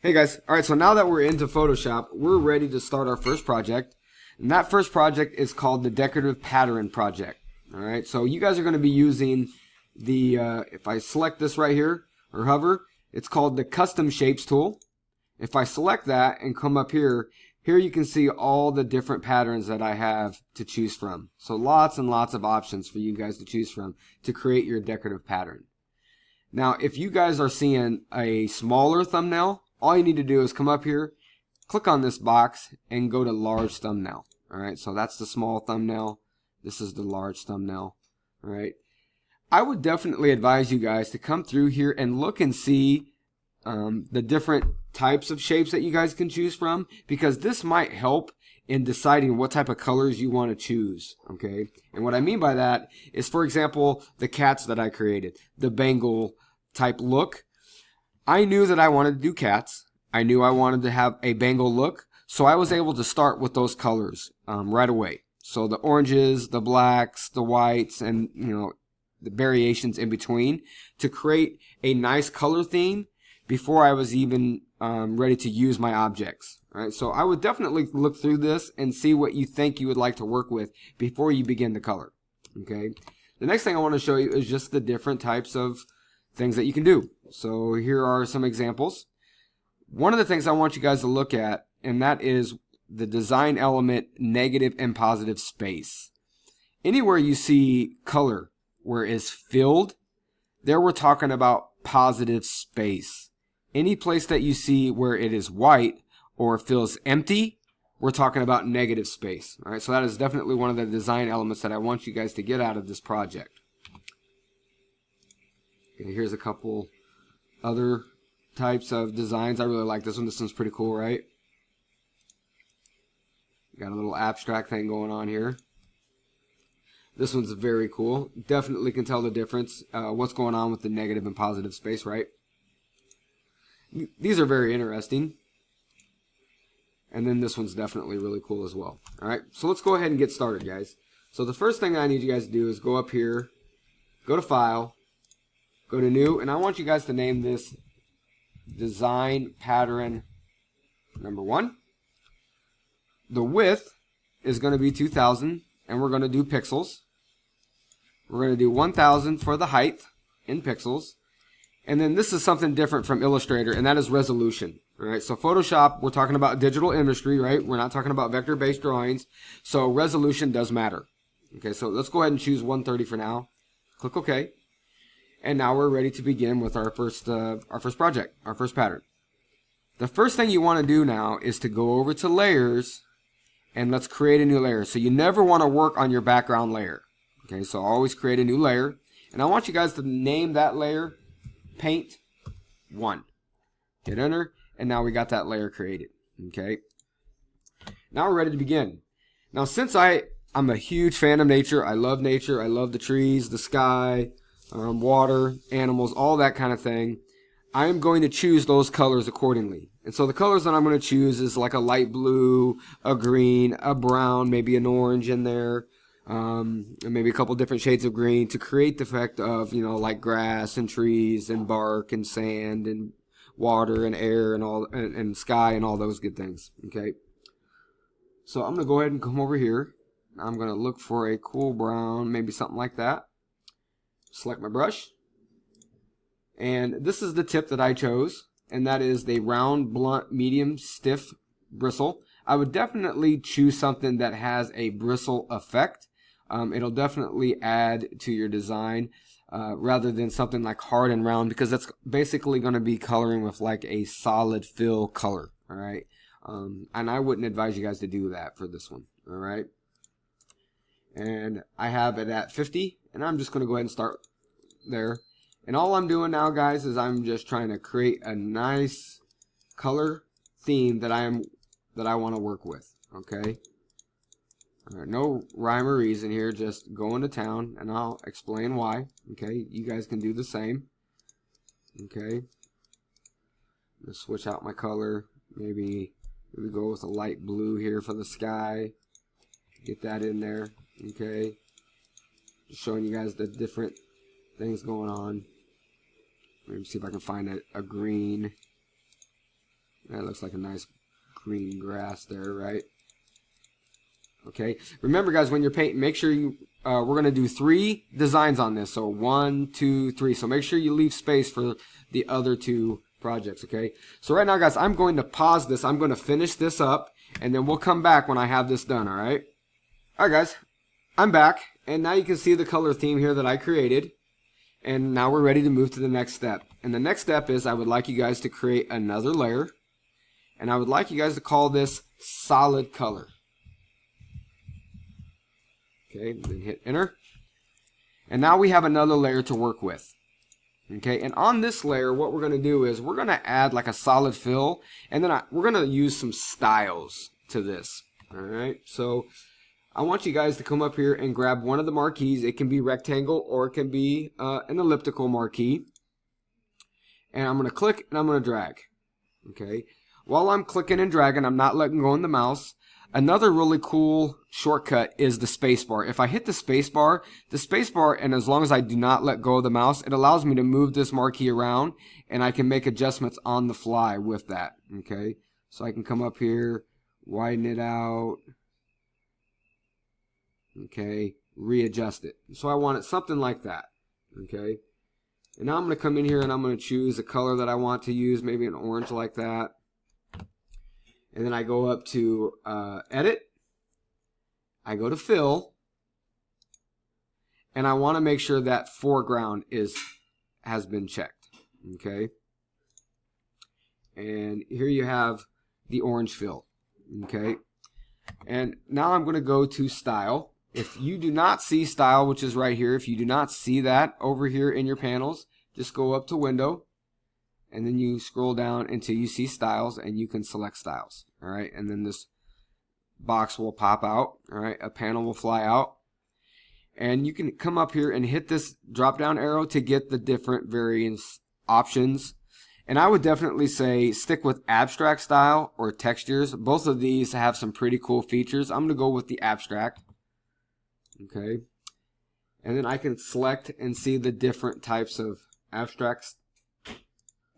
Hey guys, alright, so now that we're into Photoshop, we're ready to start our first project. And that first project is called the Decorative Pattern Project. Alright, so you guys are going to be using the, if I select this right here, or hover, it's called the Custom Shapes tool. If I select that and come up here, here you can see all the different patterns that I have to choose from. So lots and lots of options for you guys to choose from to create your decorative pattern. Now, if you guys are seeing a smaller thumbnail, all you need to do is come up here, click on this box, and go to large thumbnail. Alright, so that's the small thumbnail. This is the large thumbnail. Alright, I would definitely advise you guys to come through here and look and see the different types of shapes that you guys can choose from, because this might help in deciding what type of colors you want to choose. Okay, and what I mean by that is, for example, the cats that I created, the Bengal type look. I knew that I wanted to do cats. I knew I wanted to have a Bengal look, so I was able to start with those colors right away. So the oranges, the blacks, the whites, and the variations in between to create a nice color theme before I was even ready to use my objects. All right, so I would definitely look through this and see what you think you would like to work with before you begin to color. Okay, the next thing I want to show you is just the different types of things that you can do. So here are some examples. One of the things I want you guys to look at, and that is the design element negative and positive space. Anywhere you see color where it's filled, there we're talking about positive space. Any place that you see where it is white or feels empty, we're talking about negative space. All right, so that is definitely one of the design elements that I want you guys to get out of this project. Okay, here's a couple other types of designs. I really like this one. This one's pretty cool, right? Got a little abstract thing going on here. This one's very cool. Definitely can tell the difference, what's going on with the negative and positive space, right? These are very interesting. And then this one's definitely really cool as well. Alright, so let's go ahead and get started, guys. So the first thing I need you guys to do is go up here, go to File, go to New, and I want you guys to name this Design Pattern number 1. The width is going to be 2000, and we're going to do pixels. We're going to do 1000 for the height in pixels. And then this is something different from Illustrator, and that is resolution. All right, so Photoshop, we're talking about digital imagery, right? We're not talking about vector-based drawings, so resolution does matter. Okay, so let's go ahead and choose 130 for now. Click OK. And now we're ready to begin with our first project, our first pattern. The first thing you want to do now is to go over to Layers, and let's create a new layer. So you never want to work on your background layer. Okay, so always create a new layer. And I want you guys to name that layer Paint 1. Hit enter, and now we got that layer created. Okay, now we're ready to begin. Now, since I'm a huge fan of nature, I love nature, I love the trees, the sky, water, animals, all that kind of thing, I am going to choose those colors accordingly. And so the colors that I'm going to choose is like a light blue, a green, a brown, maybe an orange in there, and maybe a couple different shades of green to create the effect of, like grass and trees and bark and sand and water and air and all and sky and all those good things. Okay, so I'm gonna go ahead and come over here. I'm gonna look for a cool brown, maybe something like that. Select my brush, and this is the tip that I chose, and that is the round, blunt, medium, stiff bristle. I would definitely choose something that has a bristle effect. It'll definitely add to your design rather than something like hard and round, because that's basically going to be coloring with like a solid fill color. All right, and I wouldn't advise you guys to do that for this one. All right, and I have it at 50, and I'm just going to go ahead and start there. And all I'm doing now, guys, is I'm just trying to create a nice color theme that I want to work with. Okay. All right, no rhyme or reason here, just going to town, and I'll explain why. Okay, you guys can do the same. Okay, let's switch out my color. Maybe go with a light blue here for the sky. Get that in there. Okay, just showing you guys the different things going on. Let me see if I can find a green. That looks like a nice green grass there, right? Okay. Remember, guys, when you're painting, make sure you, we're going to do 3 designs on this. So 1, 2, 3. So make sure you leave space for the other 2 projects, okay? So right now, guys, I'm going to pause this. I'm going to finish this up, and then we'll come back when I have this done, all right? All right, guys, I'm back, and now you can see the color theme here that I created. And now we're ready to move to the next step. And the next step is I would like you guys to create another layer. And I would like you guys to call this solid color. Okay, then hit enter. And now we have another layer to work with. Okay, and on this layer, what we're going to do is we're going to add like a solid fill. And then we're going to use some styles to this. All right, so I want you guys to come up here and grab one of the marquees. It can be rectangle or it can be an elliptical marquee. And I'm going to click and I'm going to drag. Okay. While I'm clicking and dragging, I'm not letting go of the mouse. Another really cool shortcut is the space bar. If I hit the space bar, and as long as I do not let go of the mouse, it allows me to move this marquee around and I can make adjustments on the fly with that. Okay. So I can come up here, widen it out. Okay, readjust it. So I want it something like that. Okay, and now I'm going to come in here and I'm going to choose a color that I want to use, maybe an orange like that. And then I go up to edit. I go to fill, and I want to make sure that foreground has been checked. Okay, and here you have the orange fill. Okay, and now I'm going to go to style. If you do not see style, which is right here, if you do not see that over here in your panels, just go up to window and then you scroll down until you see styles and you can select styles. All right, and then this box will pop out. All right, a panel will fly out. And you can come up here and hit this drop down arrow to get the different various options. And I would definitely say stick with abstract style or textures. Both of these have some pretty cool features. I'm going to go with the abstract. Okay, and then I can select and see the different types of abstracts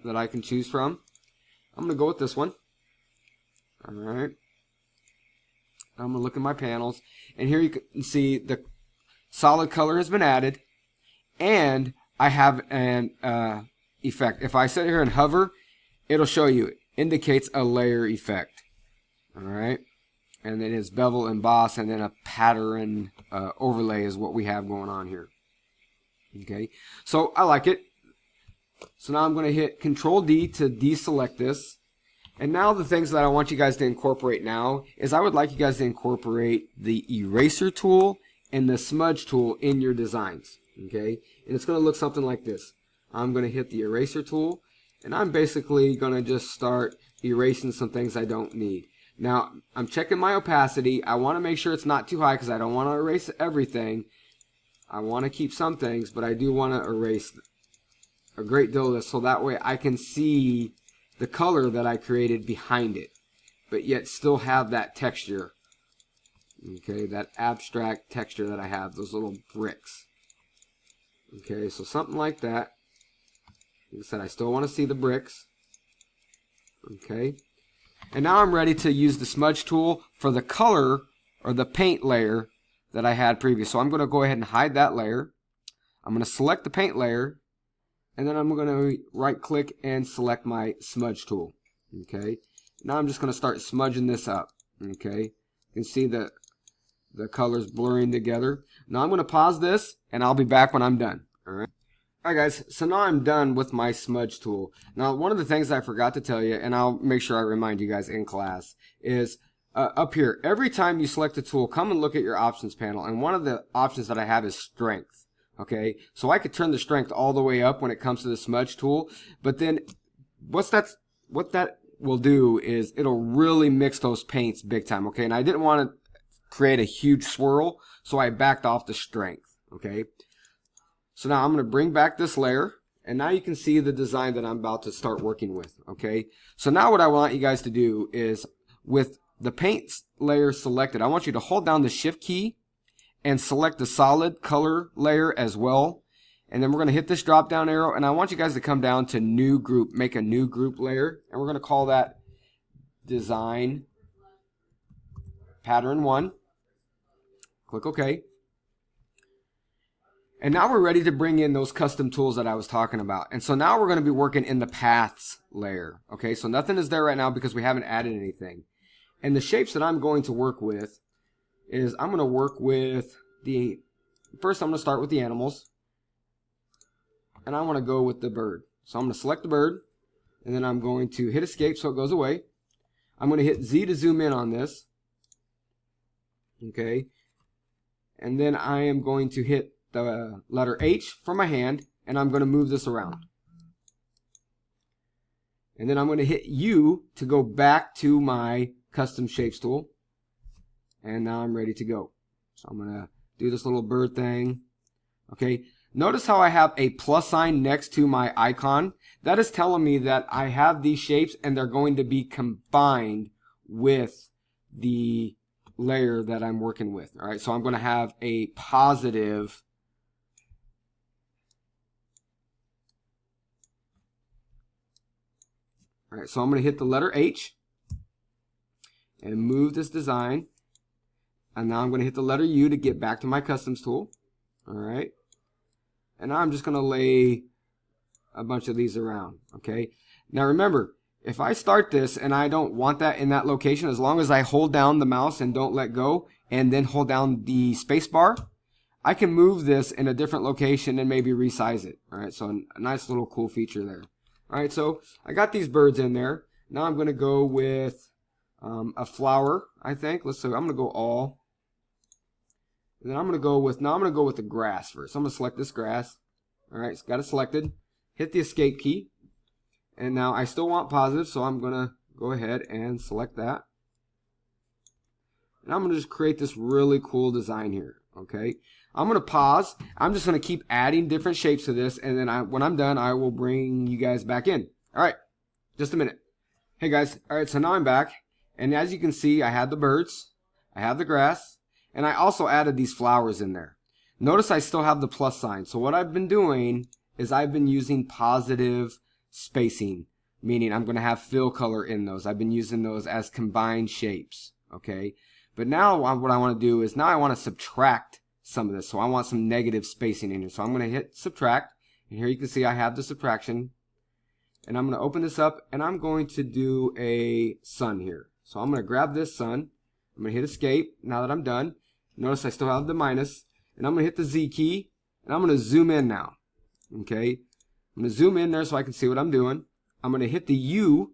that I can choose from. I'm going to go with this one. All right, I'm going to look at my panels, and here you can see the solid color has been added, and I have an effect. If I sit here and hover, it'll show you, it indicates a layer effect. All right. And then it's bevel, emboss, and then a pattern overlay is what we have going on here. Okay, so I like it. So now I'm going to hit Control D to deselect this. And now the things that I want you guys to incorporate now is I would like you guys to incorporate the eraser tool and the smudge tool in your designs. Okay, and it's going to look something like this. I'm going to hit the eraser tool, and I'm basically going to just start erasing some things I don't need. Now, I'm checking my opacity. I want to make sure it's not too high because I don't want to erase everything. I want to keep some things, but I do want to erase a great deal of this so that way I can see the color that I created behind it, but yet still have that texture. Okay, that abstract texture that I have, those little bricks. Okay, so something like that. Like I said, I still want to see the bricks. Okay. And now I'm ready to use the smudge tool for the color or the paint layer that I had previous. So I'm going to go ahead and hide that layer. I'm going to select the paint layer, and then I'm going to right click and select my smudge tool. Okay. Now I'm just going to start smudging this up. Okay. You can see the colors blurring together. Now I'm going to pause this, and I'll be back when I'm done. All right. Alright guys, so now I'm done with my smudge tool. Now one of the things I forgot to tell you, and I'll make sure I remind you guys in class, is up here, every time you select a tool, come and look at your options panel, and one of the options that I have is strength. Okay, so I could turn the strength all the way up when it comes to the smudge tool, but then what that will do is it'll really mix those paints big time. Okay, and I didn't want to create a huge swirl, so I backed off the strength. Okay. So now I'm going to bring back this layer, and now you can see the design that I'm about to start working with. Okay, so now what I want you guys to do is, with the paint layer selected, I want you to hold down the shift key and select the solid color layer as well, and then we're going to hit this drop down arrow, and I want you guys to come down to new group, make a new group layer, and we're going to call that design pattern 1. Click OK. And now we're ready to bring in those custom tools that I was talking about. And so now we're going to be working in the paths layer. Okay, so nothing is there right now because we haven't added anything. And the shapes that I'm going to work with is I'm going to work with the, first I'm going to start with the animals. And I want to go with the bird. So I'm going to select the bird. And then I'm going to hit escape so it goes away. I'm going to hit Z to zoom in on this. Okay. And then I am going to hit the letter H for my hand, and I'm going to move this around. And then I'm going to hit U to go back to my custom shapes tool. And now I'm ready to go. So I'm going to do this little bird thing. Okay. Notice how I have a plus sign next to my icon. That is telling me that I have these shapes and they're going to be combined with the layer that I'm working with. All right. So I'm going to have a positive All right, so I'm going to hit the letter H and move this design. And now I'm going to hit the letter U to get back to my customs tool. All right. And now I'm just going to lay a bunch of these around. Okay. Now remember, if I start this and I don't want that in that location, as long as I hold down the mouse and don't let go and then hold down the space bar, I can move this in a different location and maybe resize it. All right. So a nice little cool feature there. All right, so I got these birds in there. Now I'm going to go with a flower, I think. Let's see, I'm going to go all. And then I'm going to go with, now I'm going to go with the grass first. So I'm going to select this grass. All right, it's got it selected. Hit the escape key. And now I still want positive, so I'm going to go ahead and select that. And I'm going to just create this really cool design here, okay? I'm going to pause. I'm just going to keep adding different shapes to this, and then when I'm done, I will bring you guys back in. All right, just a minute. Hey guys, all right, so now I'm back, and as you can see, I had the birds, I have the grass, and I also added these flowers in there. Notice I still have the plus sign. So what I've been doing is I've been using positive spacing, meaning I'm going to have fill color in those. I've been using those as combined shapes, okay? But now what I want to do is now I want to subtract some of this. So I want some negative spacing in here. So I'm going to hit subtract. And here you can see I have the subtraction. And I'm going to open this up and I'm going to do a sun here. So I'm going to grab this sun. I'm going to hit escape now that I'm done. Notice I still have the minus. And I'm going to hit the Z key. And I'm going to zoom in now. Okay. I'm going to zoom in there so I can see what I'm doing. I'm going to hit the U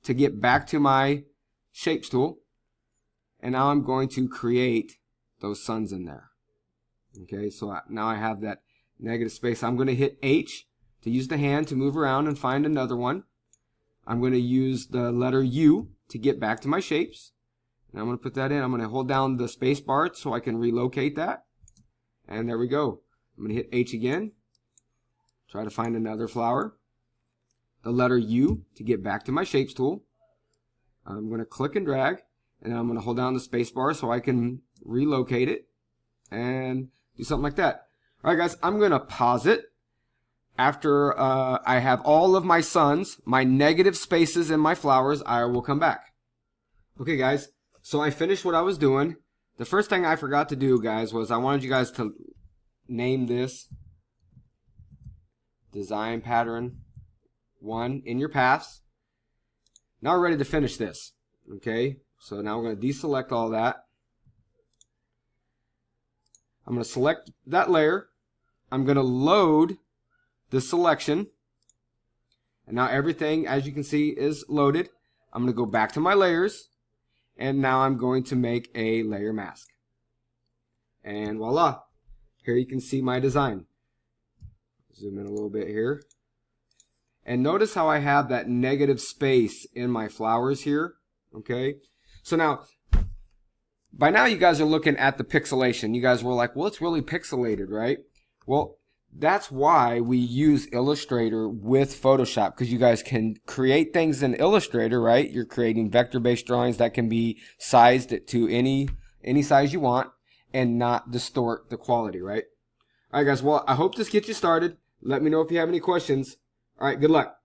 to get back to my shapes tool. And now I'm going to create those suns in there. Okay, so now I have that negative space. I'm going to hit H to use the hand to move around and find another one. I'm going to use the letter U to get back to my shapes. And I'm going to put that in. I'm going to hold down the space bar so I can relocate that. And there we go. I'm going to hit H again. Try to find another flower. The letter U to get back to my shapes tool. I'm going to click and drag. And then I'm going to hold down the space bar so I can relocate it. And do something like that. All right, guys, I'm going to pause it. After I have all of my suns, my negative spaces, and my flowers, I will come back. Okay, guys, so I finished what I was doing. The first thing I forgot to do, guys, was I wanted you guys to name this design pattern 1 in your paths. Now we're ready to finish this. Okay, so now we're going to deselect all that. I'm going to select that layer. I'm going to load the selection. And now everything, as you can see, is loaded. I'm going to go back to my layers. And now I'm going to make a layer mask. And voila. Here you can see my design. Zoom in a little bit here. And notice how I have that negative space in my flowers here. Okay. So now, by now you guys are looking at the pixelation. You guys were like, well, it's really pixelated, right? Well, that's why we use Illustrator with Photoshop, because you guys can create things in Illustrator, right? You're creating vector-based drawings that can be sized to any size you want and not distort the quality, right? All right, guys. Well, I hope this gets you started. Let me know if you have any questions. All right, good luck.